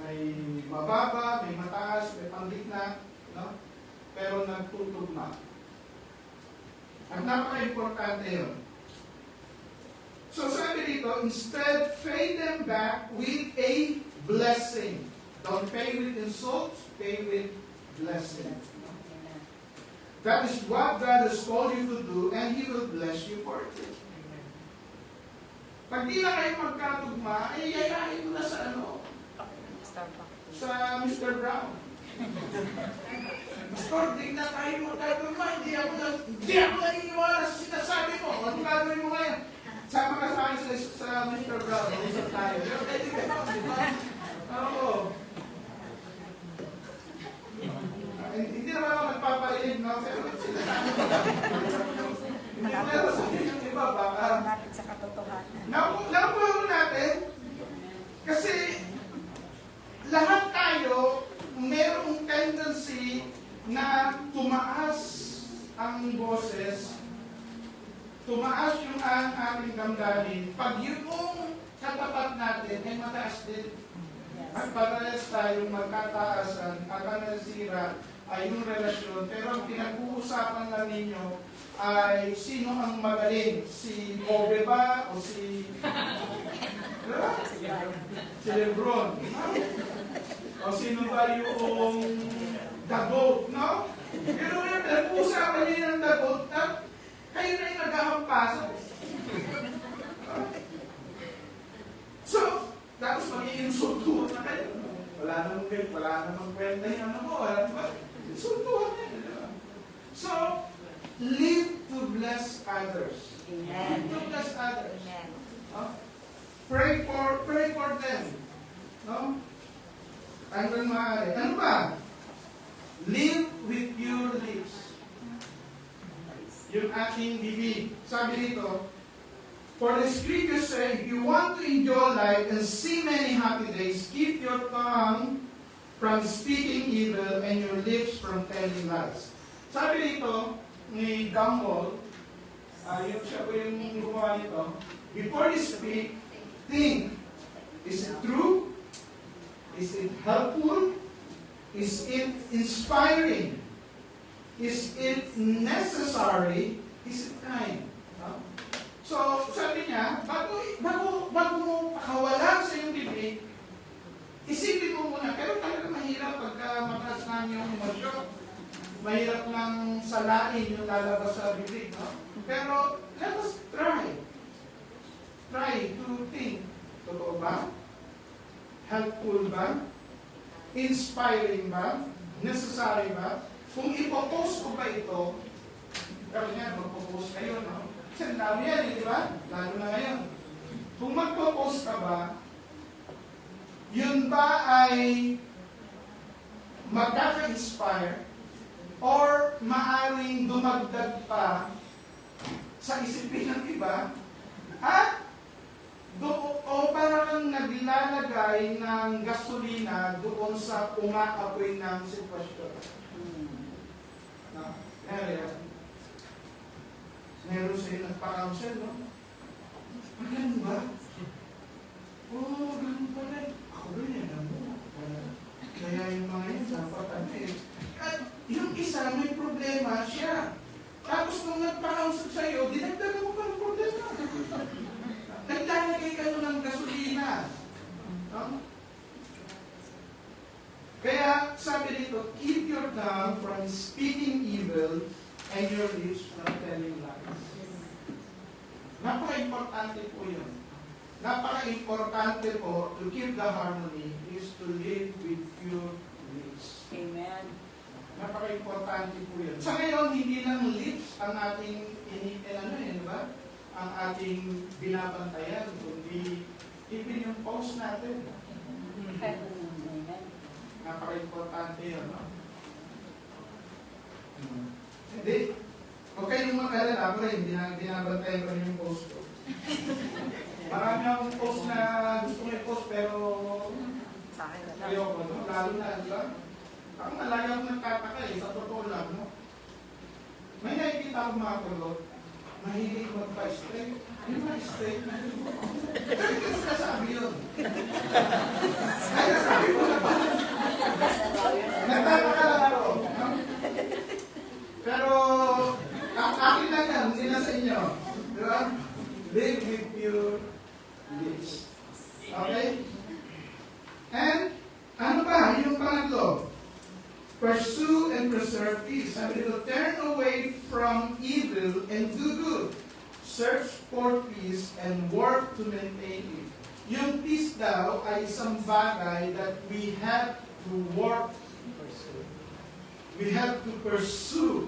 May mababa, may mataas, may panggitna, no? Pero nagtutugma. At napaka-importante yun. So sabi dito, instead, pay them back with a blessing. Don't pay with insults, pay with blessing. That is what God has called you to do, and He will bless you for it. Pag di na kayo magkatugma, ay yayain mo na sa ano? Sa Mr. Brown. Pastor, di na tayo magkatugma, hindi ako naniniwala sa sinasabi mo. Ano gagawin mo ngayon? Sama ka sa akin sa Mr. Brown. Usap tayo. Pero pwede ka na, di ba? Oo. Hindi naman ako nagpapailig, no? Pero sinasabi ko. Hindi ko meron sa yung iba, baka. Sa katotohanan. Nakuha natin, kasi lahat tayo merong tendency na tumaas ang boses, tumaas yung ating damdamin, pag yung katapat natin ay mataas din. At parehas tayong magkataasan at ang nasira ay yung relasyon. Pero ang pinag-uusapan lang ninyo ay sino ang magaling? Si Kobe ba? O si... si Lebron? No? O sino ba yung the GOAT? No? Pero yung pinag-uusapan niyo ng the GOAT, kayo na yung naghahampasan. So, tapos mag-iinsultuhan na kayo. Wala namang kwenta yung ano mo. Insultuhan na yun. Diba? So, live to bless others. Amen. Live to bless others. Amen. Pray for them. No? Hanggang maaari. Ano ba? Live with your lips. Yung ating bibig. Sabi dito, for the scriptures say, if you want to enjoy life and see many happy days, keep your tongue from speaking evil and your lips from telling lies. Sabi dito ni Gumball, siya po yung gumawa nito, before you speak, think, is it true? Is it helpful? Is it inspiring? Is it necessary? Is it kind? No? So, sabi niya, bago mo pakawalan sa iyong bibig, isipin mo muna, pero talaga mahirap pagka mataas na yung emosyon. Mahirap lang salain yung lalabas sa bibig, no? Pero, let us try. Try to think. Totoo ba? Helpful ba? Inspiring ba? Necessary ba? Kung ipopost ko ba ito, pero nga, magpopost kayo, no? Kasi lalo yan, di ba? Lalo na ngayon. Kung magpo-post ka ba, yun ba ay magkaka-inspire or maaring dumagdag pa sa isipin ng iba at o para kang naglalagay ng gasolina doon sa umaapoy ng sitwasyon. kunyari, meron sa'yo nagpa-counsel, no? Ganun ba? Oo, ganun pala. Ako rin yan, alam mo. Kaya yung mga yun, dapat ano eh. At yung isa, may problema siya. Tapos nung nagpa-counsel sa'yo, dinagdagan mo pa ng problema. Naglalagay ka ng gasolina. No? Kaya sabi dito, keep your tongue from speaking evil and your lips from telling lies. Napaka-importante po yun. Napaka-importante po to keep the harmony is to live with pure lips. Amen. Napaka-importante po yun. Sa ngayon, hindi lang lips ang ating di ba? Ang ating binabantayan, kundi even yung post natin. Napaka-importante yun, no? Hindi. Huwag kayong mag-alala, ako rin, binabantayan ko rin yung post ko. Marami akong post na gusto ko i-post, pero ayoko, no? Lalo na, di ba? Ako malaya akong nagtataka eh, sa totoo lang, no? May nakikita akong mga kulot, mahilig magpa-straight. Yung ma-straight na yun. Kasi nasabi yun. Ay, nasabi ko na ba? Nagtataka lang ako. No? Pero, akin lang yan, hindi na sa inyo. Di ba? Live with pure lips. Okay? And, ano ba? Yung pangatlo. Pursue and preserve peace. Sabi dito, turn away from evil and do good. Search for peace and work to maintain it. Yung peace daw ay isang bagay that we have to work. We have to pursue.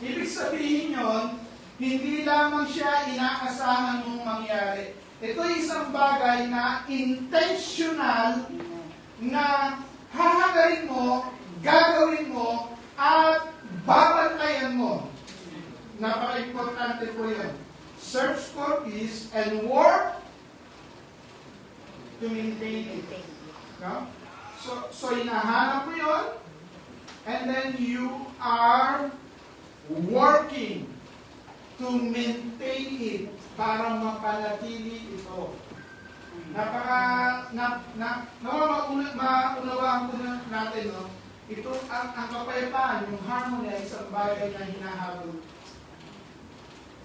Ibig sabihin yon, hindi lamang siya inaasahan mong mangyari. Ito ay isang bagay na intentional na hahagarin mo, gagawin mo, at babantayan mo. Napaka-importante po yun. Search for peace and work to maintain it. No? So hinahanap mo yun, and then you are working to maintain it para mapanatili ito. Maunawaan po natin, no? Ito, ang kapayapaan, yung harmony ay isang bagay na hinahabol.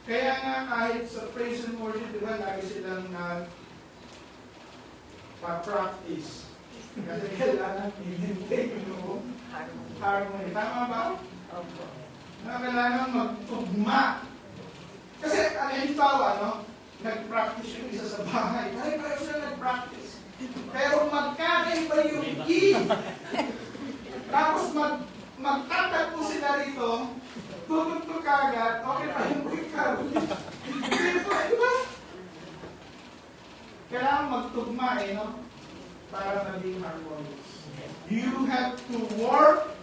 Kaya nga kahit sa praise and worship, di ba, lagi silang pa-practice. Kasi kailangan i-maintain yung harmony. Tama ba? Kailangan magtugma. Kasi, halimbawa, no? Nag-practice yung isa sa bahay. Ay, pareho sila nag-practice. Pero magkakaiba yung key. Tapos magtatagpo sila rito, tutugtog kagad, okay pa yung ikaw. Di ba? Kailangan magtugma eh, no? Para maging harmonious. You have to work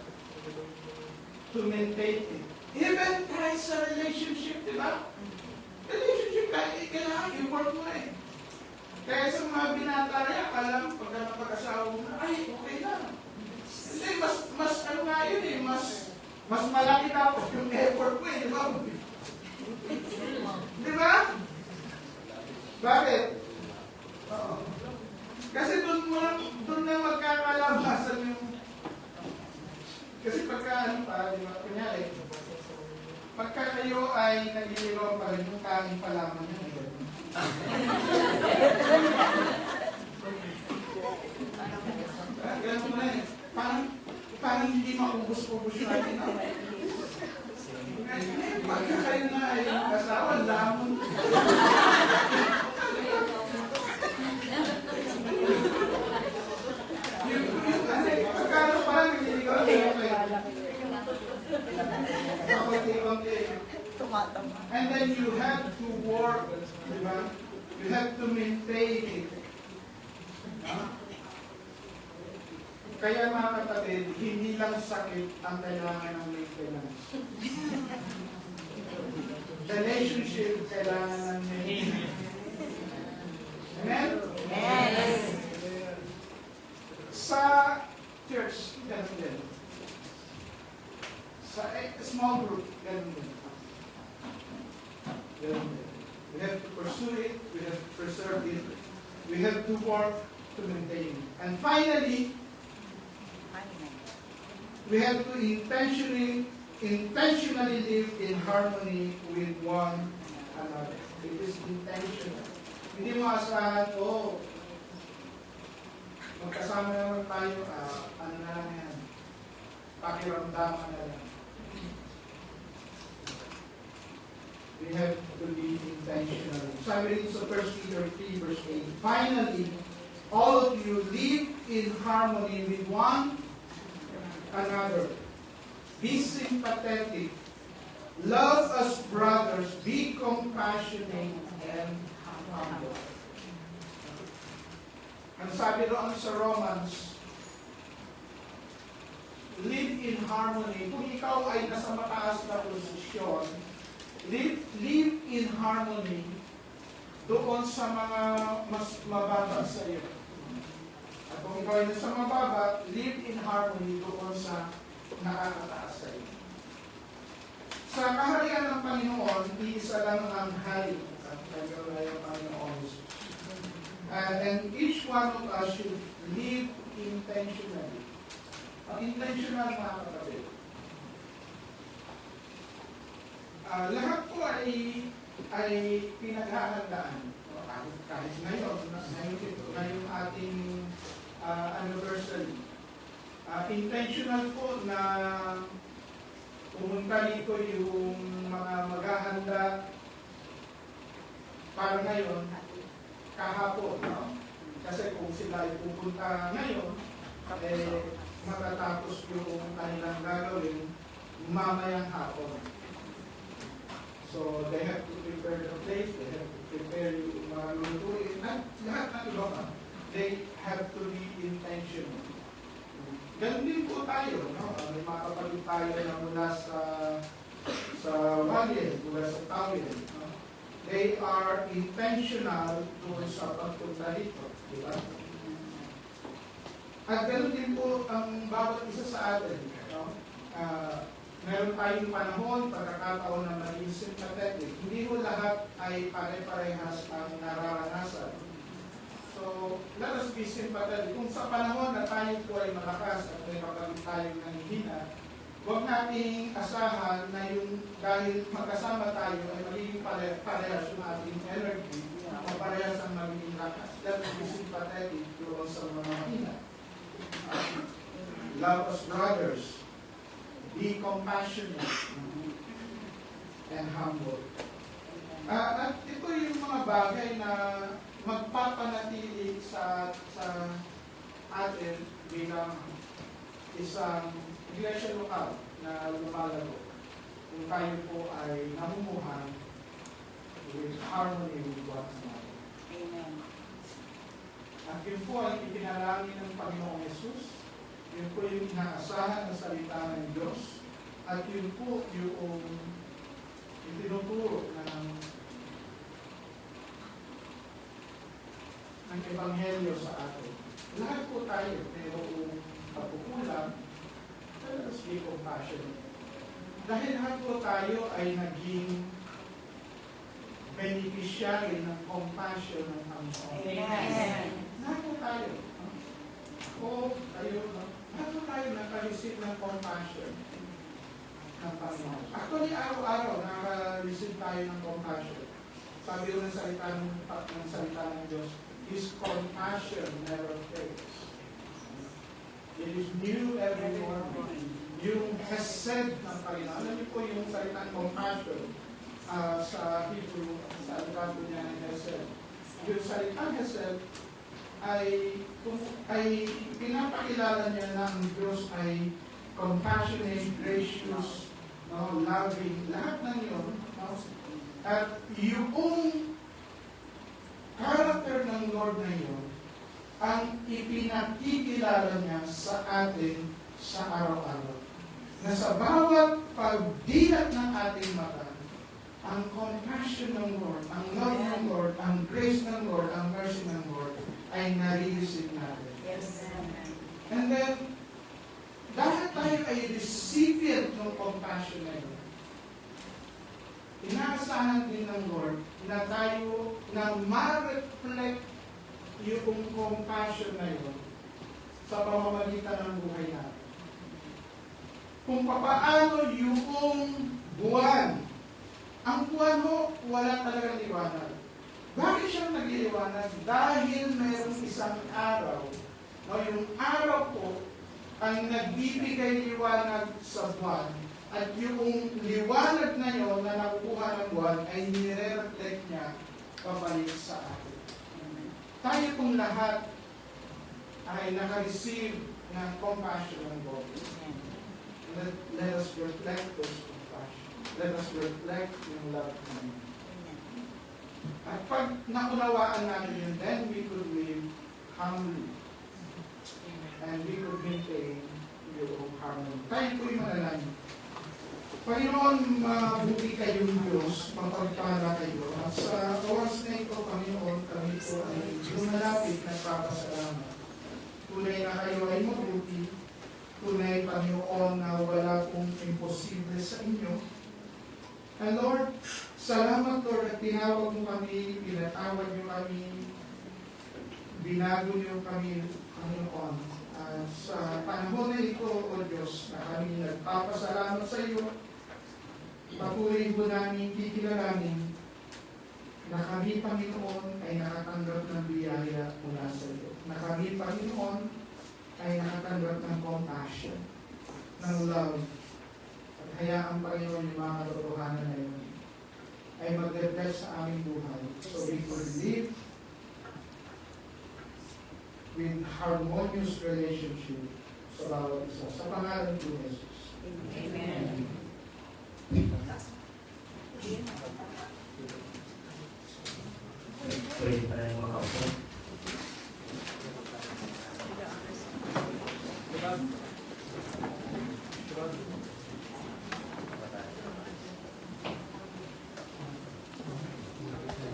to maintain it. Even kahit sa relationship, di ba? Relationship, kailangan i-work mo eh. Kaya sa mga binata rin, alam, pagka napag-asawa mo na, ay, okay lang. Kasi mas ano nga yun eh, mas malaki tapos yung effort mo eh, di ba? Di ba? Bakit? Oo. Kasi doon na magkakalabasan yung... Kasi pagka ano pa, di ba? Kunyari, pagka kayo ay nagiligaw pa rin, yung kain pa lamang yun. Ganun na eh. Parang hindi maubos-ubos yung atin. Pagka kayo na ay kasawa, lamon. Pagkano parang nagiligaw kayo kayo. And then you have to work, diba? You have to maintain it. Kaya mga kapatid, hindi lang sakit ang kailangan ng maintenance. Relationship kailangan ng maintenance. Amen? Yes. Sa church, ganun din. Sa small group, ganun work to maintain. And finally, we have to intentionally live in harmony with one another. It is intentional. Hindi mo asahan, magkasama naman tayo, ano na lang yan, pakiramdaman na lang. We have to be intentional. Sabi rin sa 1 Peter 3 verse 8, finally, all of you live in harmony with one another. Be sympathetic. Love as brothers. Be compassionate and humble. Ang sabi doon sa Romans, live in harmony. Kung ikaw ay nasa mataas na posisyon, live in harmony doon sa mga mas mababa sa iyo. At kung ikaw ay nasa mababa, live in harmony doon sa nakakataas sa iyo. Sa kaharian ng Panginoon, iisa lang ang hari at kagawin ng Panginoon. And each one of us should live intentionally. Ang intentional, mga kapatid. Lahat po ay pinaghahandaan. Kahit ngayon ating anniversary. Intentional po na pumunta dito yung mga maghahanda para ngayon, kahapon. No? Kasi kung sila ay pupunta ngayon, matatapos yung kanilang gagawin mamayang hapon. So, they have to prepare the place, they have to prepare yung mga lutuin, lahat ng iba pa. They have to be intentional. Ganun din po tayo, no? May mga kapatid tayo na mula sa Valle, mula sa Tawid. No? They are intentional doon sa pagpunta dito. Diba? At ganun din po ang bawat isa sa atin. No? Meron tayong panahon, pagkakataon na maging sympathetic. Hindi mo lahat ay pare-parehas ang nararanasan. So, let us be sympathetic. Kung sa panahon na tayo po ay malakas at may kapatid tayong nanghihina, huwag nating asahan na yung dahil magkasama tayo ay magiging parehas yung ating energy o parehas ang magiging lakas. Let us be sympathetic doon sa mga mahina. Love as brothers. Be compassionate and humble. At ito yung mga bagay na magpapanatili sa atin bilang isang iglesia lokal na lumalago kung tayo po ay namumuhan with harmony with one another. Amen. At yun po ay ipinalangin ng Panginoong Yesus. Yun po yung inaasahan ng salita ng Diyos. At yun po yung itinuturo ng Ebanghelyo sa atin. Lahat po tayo mayroong pagkukulang, let us be compassionate. Dahil lahat po tayo ay naging beneficiary ng compassion ng Panginoon. Amen. Lahat po tayo. Ako, tayo, lahat po tayo nakareceive ng compassion ng Panginoon. Actually, araw-araw naka-receive tayo ng compassion. Sabi ko ng salita ng Diyos, His compassion never fails. It is new every morning. Yung hesed ng Panginoon. Alam niyo po yung salita ng compassion sa Hebrew, sa Algado niya ng hesed. Yung salita ng hesed ay pinapakilala niya na ang Diyos ay compassionate, gracious, no, loving, lahat ng yun. No? At yung character ng Lord na yun, ang ipinakikilala niya sa atin sa araw-araw. Na sa bawat pagdilat ng ating mata, ang compassion ng Lord, ang love ng Lord, ang grace ng Lord, ang mercy ng Lord, ay nare-receive natin. Yes. And then, dahil tayo ay recipient ng compassion na yun, inaasahan din ng Lord na tayo na ma-reflect yung compassion na yun sa pamamagitan ng buhay natin. Kung papaano yung buwan. Ang buwan mo, wala talagang liwanag. Bakit siya nagliliwanag? Dahil mayroong isang araw, no, yung araw po ang nagbibigay liwanag sa buwan, at yung liwanag na yun na nakukuha ng buwan ay nire-reflect niya pabalik sa atin. Tayo pong lahat ay naka-receive ng compassion ng God. Let us reflect those compassion. Let us reflect yung love ng Him. At pag naunawaan natin yun, then we could live humbly. And we could maintain yung harmony. Tayo po'y manalangin. Panginoon, mabuti kayong Diyos, mapagpala kayo. At sa oras na ito, Panginoon, kami po ay lumalapit na papasalamat. Tunay na kayo ay mabuti. Tunay, Panginoon, na wala pong imposible sa inyo. And Lord, salamat Lord at tinawag mo kami, pinatawad niyo kami, binago niyo kami, Panginoon. Sa panahon na ito, O Diyos, na kami nagpapasalamat sa iyo, patuloy po namin kikilalanin na kami, Panginoon, ay nakatanggap ng biyaya mula sa iyo. Na kami, Panginoon, ay nakatanggap ng compassion, ng love. At hayaan, Panginoon, yung mga katotohanan na yun ay mag-reflect sa aming buhay. So we could live with harmonious relationship sa bawat isa. Sa pangalan ni Jesus. Amen. Pwede pa rin makaupo.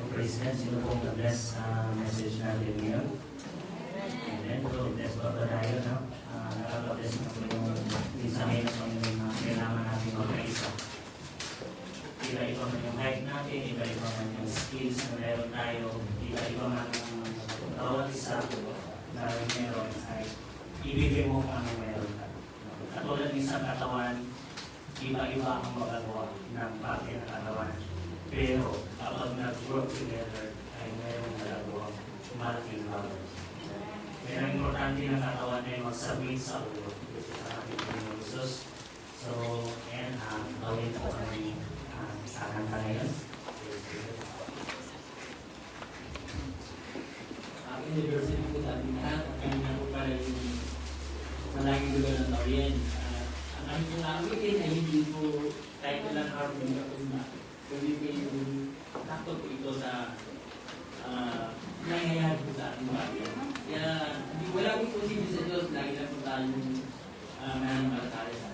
Praise God, sino pong na-bless sa message natin ngayon? Amen. So, bless pa ba tayo, no? Nakaka-bless na po yung mensahe na Panginoon na kailangan natin magkaisa. Iba-iba man yung height natin, iba-iba man yung skills na meron tayo, iba-iba man yung bawat isa na meron ay ibigay mo kung ano meron ka. Katulad ng isang katawan, iba-iba ang magagawa ng parte ng katawan. Pero kapag nag-work together, ay meron magagawa malaking bagay. Pero ang importante ng katawan ay mag-submit sa ulo sa ating Panginoon Jesus. So, ayan, gawin po kami sa kanta ngayon. Ang university po sa ating lahat, at kami na po pala yung malaging lugar ng Taurian. Ang aming pong gagawin ay hindi po kahit ilang harmony na po na kundi po yung takto po ito sa nangyayari po sa ating bagay. Kaya wala po posible sa Diyos, lagi na po tayong mananampalataya sa